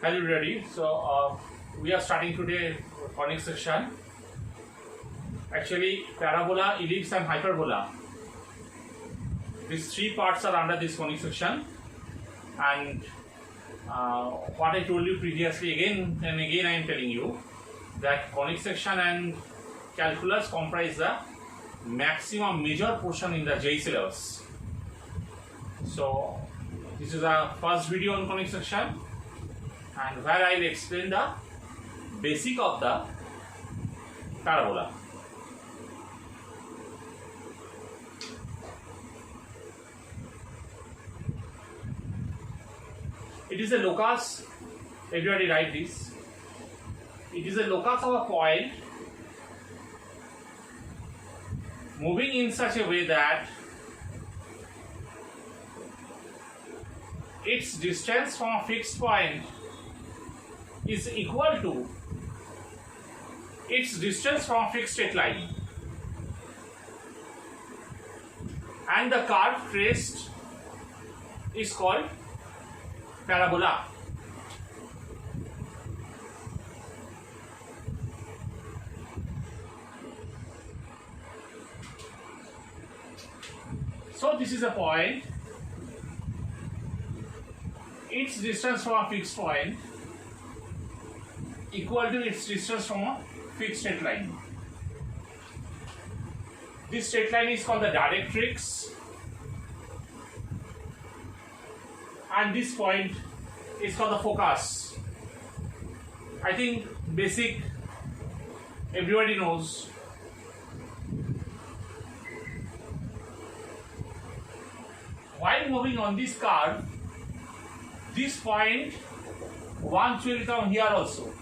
Hello everybody. We are starting today conic section. Actually, parabola, ellipse and hyperbola. These three parts are under this conic section. And what I told you previously again and again I am telling you that conic section and calculus comprise the maximum major portion in the JEE syllabus. So this is the first video on conic section, and where I will explain the basic of the parabola. It is a locus, everybody write this. It is a locus of a point moving in such a way that its distance from a fixed point is equal to its distance from a fixed straight line, and the curve traced is called parabola. So this is a point, its distance from a fixed point equal to its distance from a fixed straight line. This straight line is called the directrix, and this point is called the focus. I think basic everybody knows. While moving on this curve, this point once will come here also.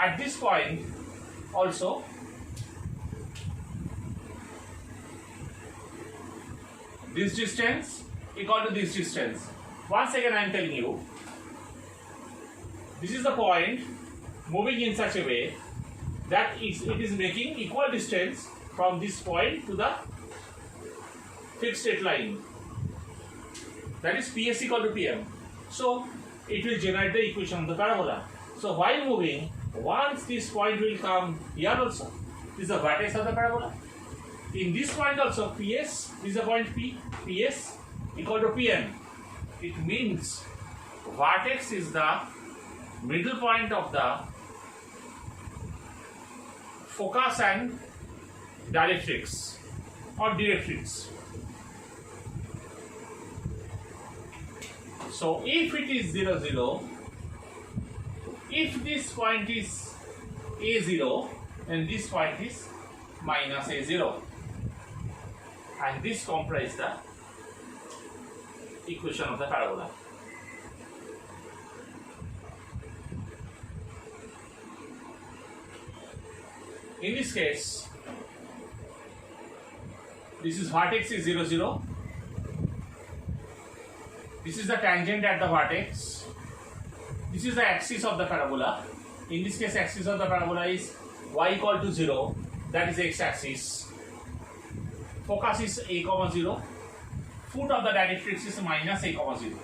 At this point also, this distance equal to this distance. Once again I am telling you, this is the point moving in such a way that it is making equal distance from this point to the fixed straight line, that is PS equal to PM. So it will generate the equation of the parabola. So while moving, once this point will come here also, this is the vertex of the parabola. In this point also, PS, this is the point P, PS equal to PM. It means vertex is the middle point of the focus and directrix or directrix. So if it is 0, 0, if this point is A0, then this point is minus A0, and this comprises the equation of the parabola. In this case, this is vertex is 0, 0. This is the tangent at the vertex. This is the axis of the parabola. In this case, axis of the parabola is y equal to 0, that is x-axis. Focus is a, 0. Foot of the directrix is minus a, 0.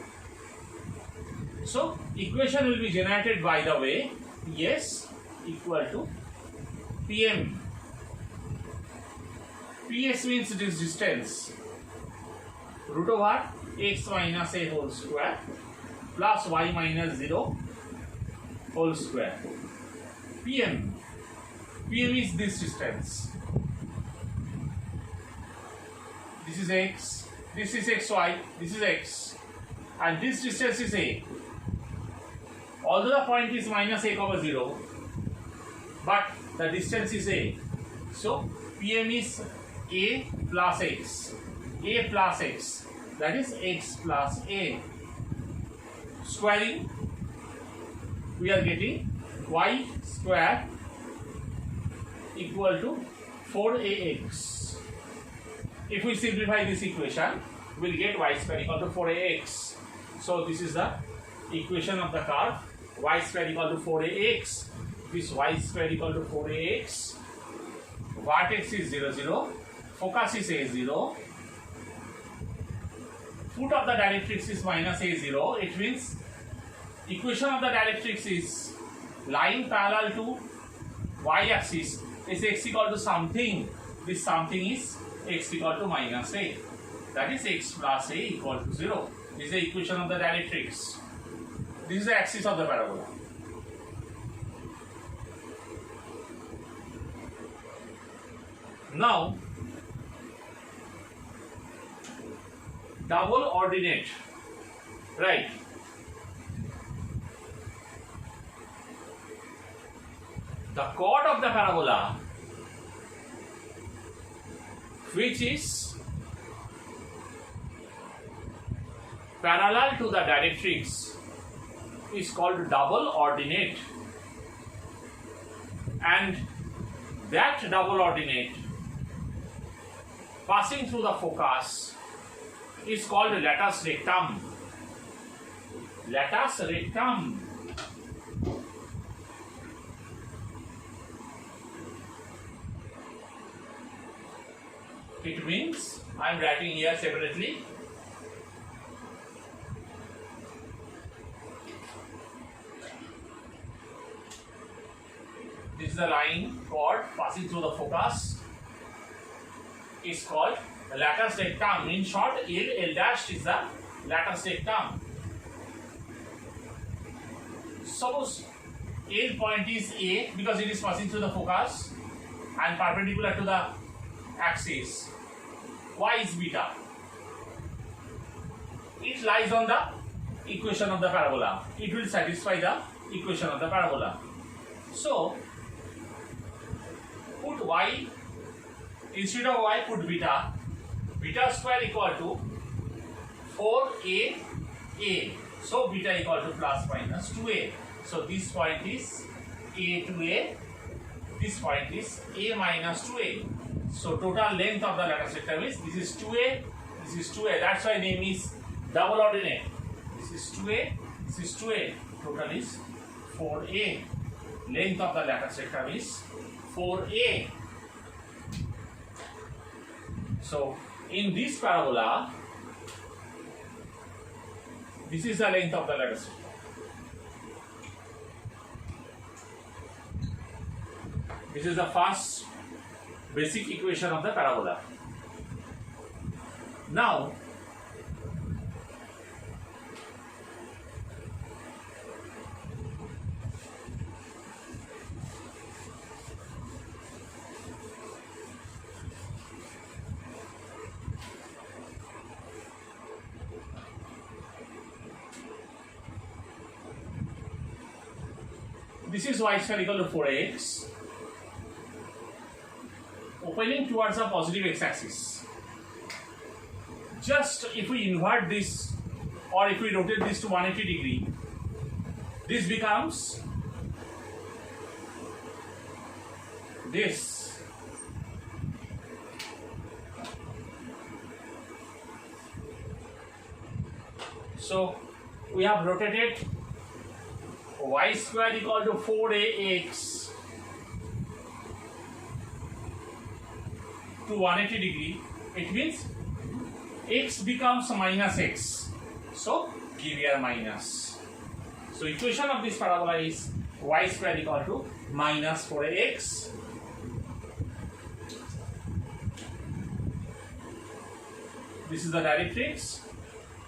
So equation will be generated by the way S equal to PM. PS means this distance, root over x minus a whole square plus y minus 0 whole square. PM is this distance. This is x, this is xy, this is x, and this distance is a. Although the point is minus a, 0, but the distance is a. So PM is a plus x, that is x plus a. Squaring, we are getting y square equal to 4ax. If we simplify this equation, we will get y square equal to 4ax. So this is the equation of the curve, y square equal to 4ax. This y square equal to 4ax. Vertex is 0, 0. Focus is A0. Foot of the directrix is minus A0. It means equation of the directrix is line parallel to y-axis is x equal to something. This something is x equal to minus a. That is x plus a equal to 0. This is the equation of the directrix. This is the axis of the parabola. Now, double ordinate, right? The chord of the parabola, which is parallel to the directrix, is called double ordinate, and that double ordinate passing through the focus is called latus rectum. Latus rectum. It means, I am writing here separately, this is the line chord passing through the focus is called latus rectum. In short, L dash is the latus rectum. Suppose L point is A because it is passing through the focus and perpendicular to the axis. Y is beta. It lies on the equation of the parabola. It will satisfy the equation of the parabola. So, put y, instead of y put beta. Beta square equal to 4a. So, beta equal to plus minus 2a. So, this point is a to a. This point is a minus 2a. So, total length of the latus rectum is, this is 2a, this is 2a. That's why name is double ordinate. This is 2a, this is 2a. Total is 4a. Length of the latus rectum is 4a. So, in this parabola, this is the length of the latus rectum. This is the first basic equation of the parabola. Now, this is y square equal to 4x. Opening towards a positive x-axis. Just if we invert this or if we rotate this to 180 degree, this becomes this. So we have rotated y square equal to 4ax to 180 degree. It means x becomes minus x. So give here minus. So equation of this parabola is y square equal to minus 4ax. This is the directrix.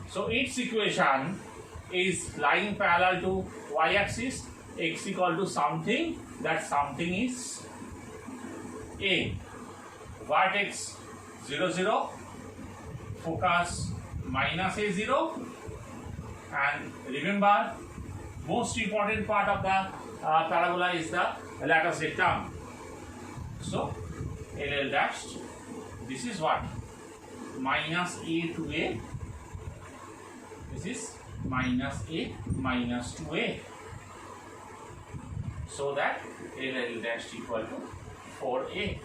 So its equation is lying parallel to y-axis, x equal to something. That something is a. Vertex 0, 0, focus minus a 0, and remember, most important part of the parabola is the latus rectum. So, LL dashed, this is what? Minus a to a, this is minus a minus 2a. So that LL dashed equal to 4a.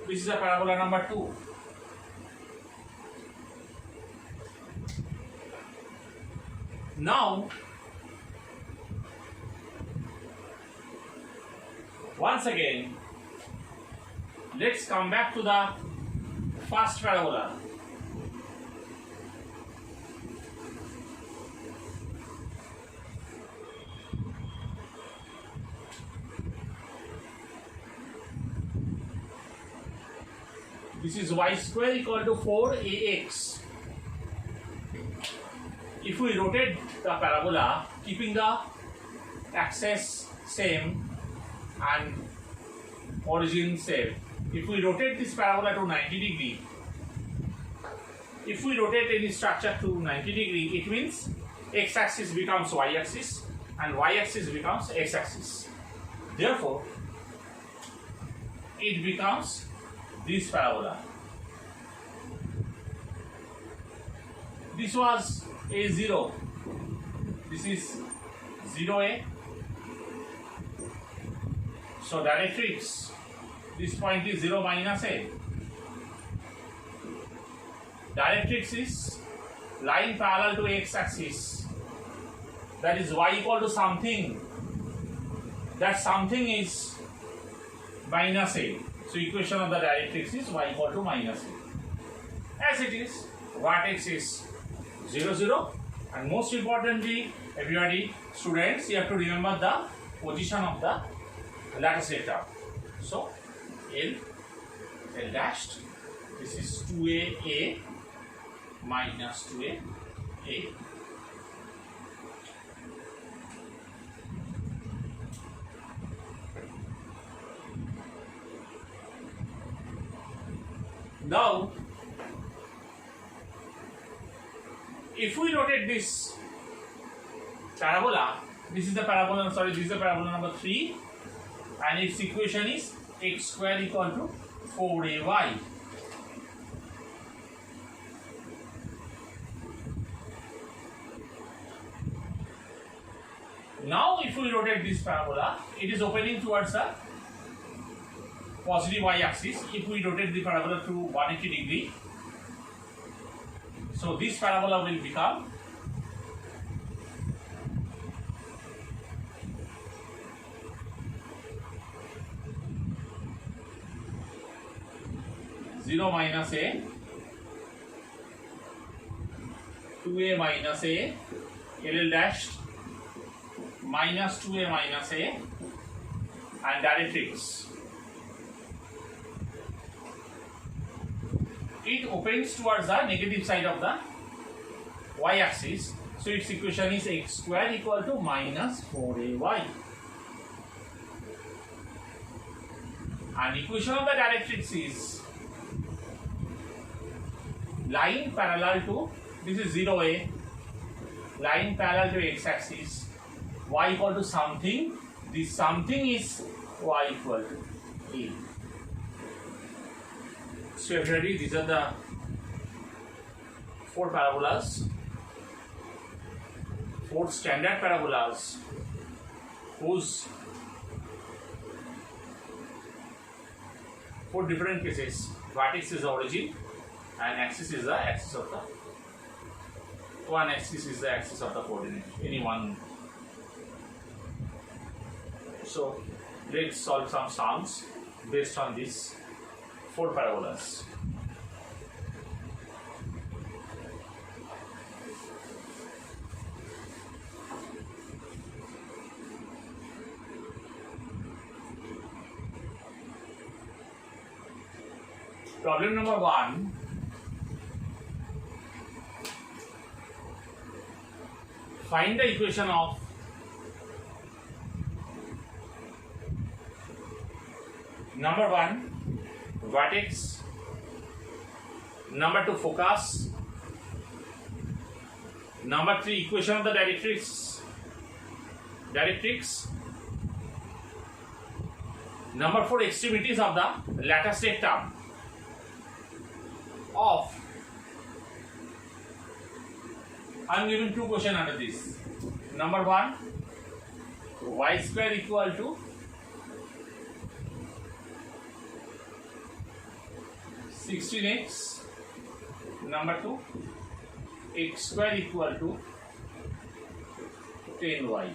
This is a parabola number 2. Now, once again, let's come back to the first parabola. This is y square equal to 4ax. If we rotate the parabola, keeping the axis same and origin same, if we rotate this parabola to 90 degree, if we rotate any structure to 90 degree, it means x-axis becomes y-axis and y-axis becomes x-axis. Therefore, it becomes this parabola. This was a0. This is 0a. So directrix, this point is 0 minus a. Directrix is line parallel to x-axis. That is y equal to something. That something is minus a. So equation of the directrix is y equal to minus a. As it is, vertex is 0, 0. And most importantly, everybody, students, you have to remember the position of the lattice vector. So L dashed, this is 2a minus 2a. Now, if we rotate this parabola, this is the parabola, this is the parabola number 3, and its equation is x square equal to 4ay. Now, if we rotate this parabola, it is opening towards the positive y-axis. If we rotate the parabola to 180 degree, so this parabola will become zero minus a, 2a minus a, L dashed minus 2a minus a, and directrix. It opens towards the negative side of the y-axis. So its equation is x square equal to minus 4ay. And equation of the directrix is line parallel to, this is 0a, line parallel to x-axis, y equal to something, this something is y equal to a. So everybody, these are the 4 parabolas, 4 standard parabolas whose 4 different cases, vertex is the origin and axis is the axis of the, one axis is the axis of the coordinate, any one. So let's solve some sums based on these 4 parabolas. Problem number 1. Find the equation of number 1 vertex, number 2 focus, number 3 equation of the directrix, number 4 extremities of the lattice vector of, I am giving 2 questions under this. Number 1, y square equal to 16x. Number 2, x square equal to 10y.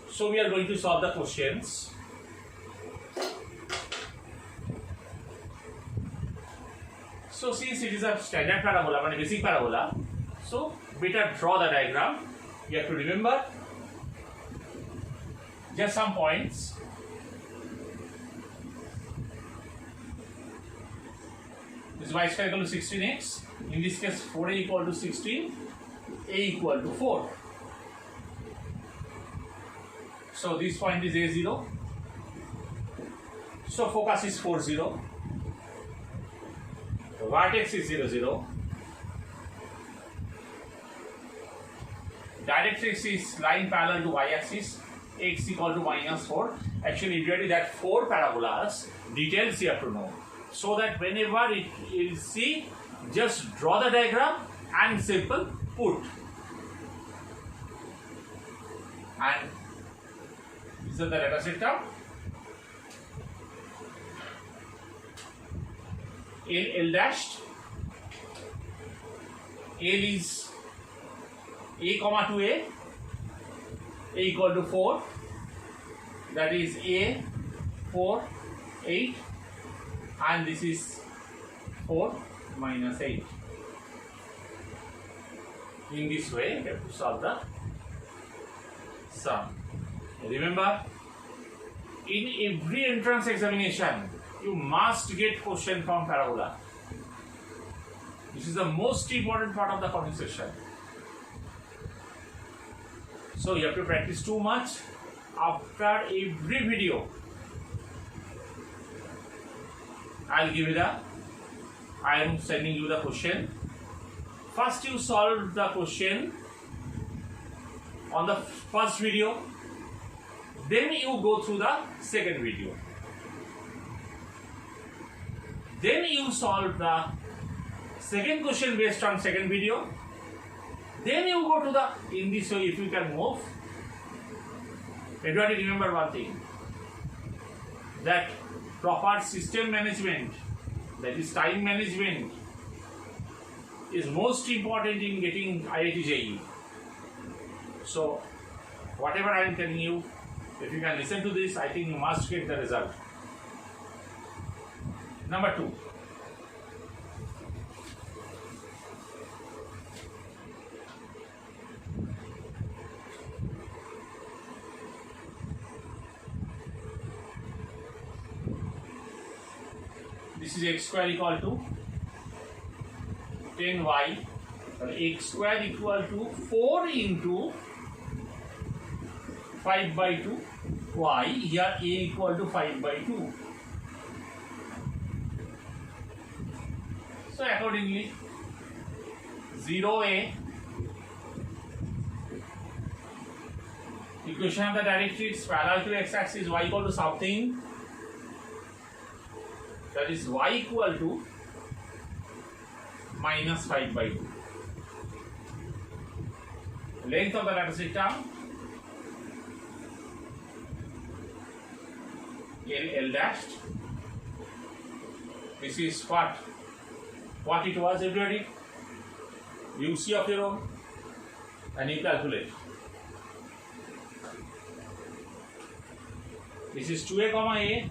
So we are going to solve the questions. So since it is a standard parabola, a basic parabola, so better draw the diagram. You have to remember just some points. This y square equal to 16x. In this case, 4a equal to 16, a equal to 4. So this point is a0. So focus is 4, 0. The vertex is 0, 0. Directrix is line parallel to y-axis, x equal to -4. Actually, really that 4 parabolas details you have to know. So that whenever it is see, just draw the diagram and simple put. And this is the data system. L dashed. L is a comma to a equal to 4. That is a 4 8, and this is 4 minus 8. In this way, you have to solve the sum. Remember, in every entrance examination, you must get question from parabola. This is the most important part of the comment section. So you have to practice too much. After every video, I am sending you the question. First you solve the question on the first video, then you go through the second video. Then you solve the second question based on second video. Then you go to the, in this way if you can move. Everybody remember one thing, that proper system management, that is time management, is most important in getting IIT JEE. So whatever I am telling you, if you can listen to this, I think you must get the result. Number 2. This is x square equal to 10y, x square equal to 4 into 5 by 2 y, here a equal to 5 by 2. So accordingly, 0a, equation of the directrix parallel to x-axis, y equal to something, that is y equal to minus 5 by 2. Length of the data system, L dashed. This is what it was, everybody. You see of your own and you calculate. This is 2a comma a,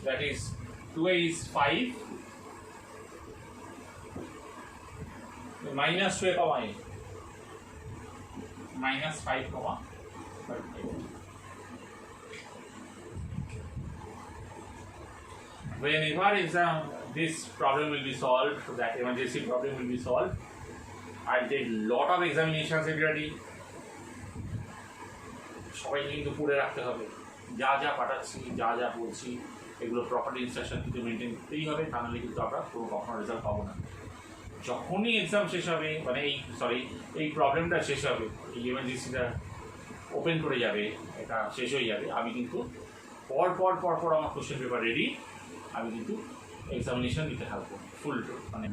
that is 2a is 5 minus 2a comma a, minus 5 comma 5. Whenever exam this problem will be solved, that emergency problem will be solved, I'll take lot of examinations everybody. সবাই কিন্তু পড়ে রাখতে হবে, যা যা পাঠাচ্ছি যা যা বলছি এগুলো প্রপার ইনস্ট্রাকশন কিন্তু মেনটেন করতেই হবে, তা নাহলে কিন্তু আমরা কোনো কখনো রেজাল্ট পাবো না। যখনই এক্সাম শেষ হবে, মানে এই প্রবলেমটা শেষ হবে, এই এমার্জেন্সিটা ওপেন করে যাবে, এটা শেষ হয়ে যাবে, আমি কিন্তু পর আমার কোশ্চেন পেপার রেডি, আমি কিন্তু এক্সামিনেশন দিতে থাকবো ফুল মানে